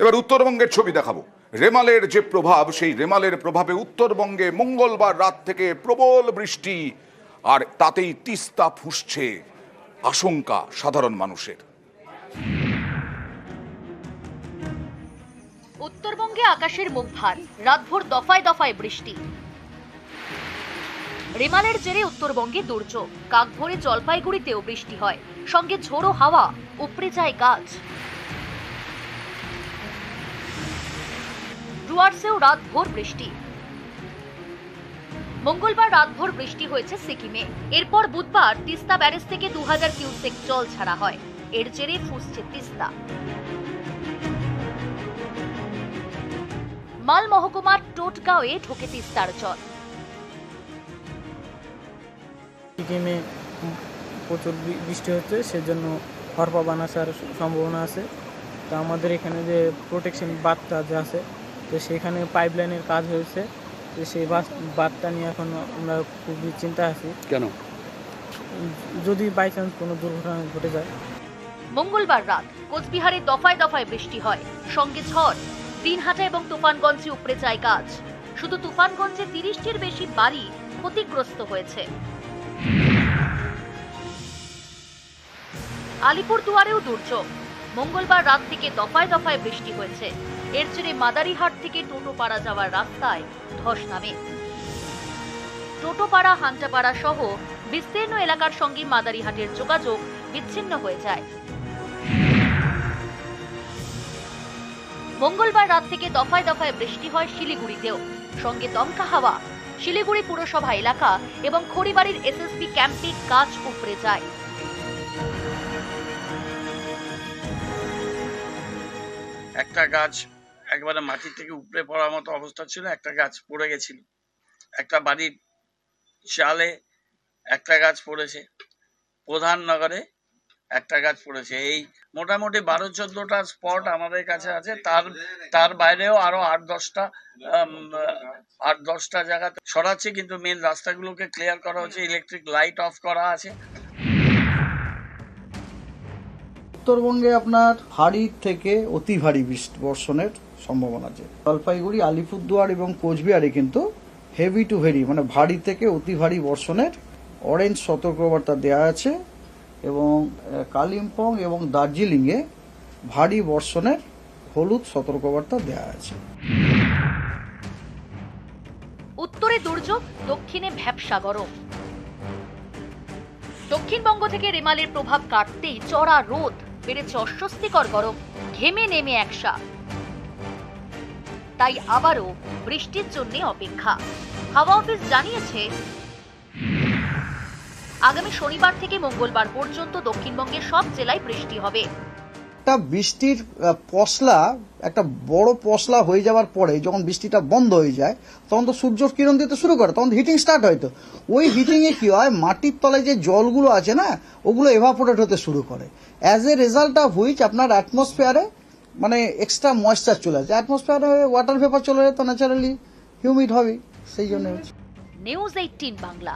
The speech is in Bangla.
এবার উত্তরবঙ্গের ছবি দেখাবো। রেমালের যে প্রভাব, সেই রেমালের প্রভাবে উত্তরবঙ্গে মঙ্গলবার রাত থেকে প্রবল বৃষ্টি, আর তাতেই তিস্তা ফুঁসছে, আশঙ্কা সাধারণ মানুষের। উত্তরবঙ্গে আকাশের মুখ ভার, রাতভর দফায় দফায় বৃষ্টি। রেমালের জেরে উত্তরবঙ্গে দুর্যোগ, কাকভরে জলপাইগুড়িতেও বৃষ্টি হয়, সঙ্গে ঝোড়ো হাওয়া, উপড়ে যায় গাছ। ডুয়ার্সেও রাতভর বৃষ্টি। মঙ্গলবার রাতভর বৃষ্টি হয়েছে সিকিমে। এরপর বুধবার তিস্তা ব্যারেজ থেকে 2000 কিউসেক জল ছাড়া হয়। এর জেরে ফুঁসছে তিস্তা। মাল মহকুমার টোটগাঁওয়ে ঢোকে তিস্তার জল। সিকিমে প্রচুর বৃষ্টি হচ্ছে, সেজন্য হরপাবান আসার সম্ভাবনা আছে। তো আমাদের এখানে যে প্রোটেকশন বাঁধটা যে আছে, তো সেখানে পাইপলাইনের কাজ হয়েছে। তো সেই বাঁধটা নিয়ে এখন আমরা খুবই চিন্তায় আছি, কেন যদি বাই চান্স কোনো দুর্ঘটনা ঘটে যায়। মঙ্গলবার রাত কোচবিহারে দফায় দফায় বৃষ্টি হয়, সঙ্গে ঝড়। দিনহাটা এবং তুফানগঞ্জে উপড়ে যায় গাছ। শুধু তুফানগঞ্জে 30টির বেশি বাড়ি ক্ষতিগ্রস্ত হয়েছে। আলিপুরদুয়ারেও দুর্যোগ। মঙ্গলবার রাত থেকে দফায় দফায় বৃষ্টি হয়েছে। এর জেরে মাদারিহাট থেকে টোটোপাড়া যাওয়ার রাস্তায় ধস নামে। টোটোপাড়া, হান্টাপাড়া সহ বিস্তীর্ণ এলাকার সঙ্গে মাদারিহাটের যোগাযোগ বিচ্ছিন্ন হয়ে যায়। মঙ্গলবার রাত থেকে দফায় দফায় বৃষ্টি হয় শিলিগুড়িতেও, সঙ্গে দমকা হাওয়া। শিলিগুড়ি পুরসভা এলাকা এবং খড়িবাড়ির এসএসবি ক্যাম্পে গাছ উপড়ে যায়। একটা গাছ একবারে মাটি থেকে উপড়ে পড়ার মতো অবস্থা ছিল, একটা গাছ পড়ে গেছিল। একটা বাড়ির চালে একটা গাছ পড়েছে, প্রধান নগরে একটা গাছ পড়েছে। এই মোটামুটি 12-14টা স্পট আমাদের কাছে আছে। তার বাইরেও আরো 8-10টা জায়গা সরাচ্ছে, কিন্তু মেন রাস্তাগুলোকে ক্লিয়ার করা হচ্ছে, ইলেকট্রিক লাইট অফ করা আছে। উত্তরবঙ্গে আপনার ভারী থেকে অতি ভারী বর্ষণের সম্ভাবনা আছে। জলপাইগুড়ি, আলিপুরদুয়ার এবং কোচবিহারে কিন্তু হেভি টু ভেরি মানে ভারী থেকে অতি ভারী বর্ষণের অরেঞ্জ সতর্কবার্তা দেওয়া আছে, এবং কালিম্পং এবং দার্জিলিংয়ে ভারী বর্ষণের হলুদ সতর্কবার্তা দেওয়া আছে। উত্তরে দুর্যোগ, দক্ষিণে ভ্যাপসা গরম। দক্ষিণবঙ্গ থেকে রেমালের প্রভাব কাটতেই চড়া রোদ, বেড়েছে অস্বস্তিকর গরম, ঘেমে নেমে একসা। তাই আবারও বৃষ্টির জন্য অপেক্ষা। হাওয়া অফিস জানিয়েছে, আগামী শনিবার থেকে মঙ্গলবার পর্যন্ত দক্ষিণবঙ্গের সব জেলায় বৃষ্টি হবে। একটা বৃষ্টির পশলা, একটা বড় পশলা হয়ে যাওয়ার পরে যখন বৃষ্টিটা বন্ধ হয়ে যায়, তখন তো সূর্য কিরণ দিতে শুরু করে, তখন হিটিং স্টার্ট হয়। তো ওই হিটিংয়ে কি হয়, মাটির তলায় যে জলগুলো আছে না, ওগুলো এভাপোরেট হতে শুরু করে। As a result of which আপনার অ্যাটমসফিয়ারে মানে এক্সট্রা ময়েশ্চার চলে আসে। অ্যাটমসফিয়ারে ওয়াটার ভেপার চলে যায়, তো ন্যাচারালি হিউমিড হবে, সেই জন্য। নিউজ 18 বাংলা।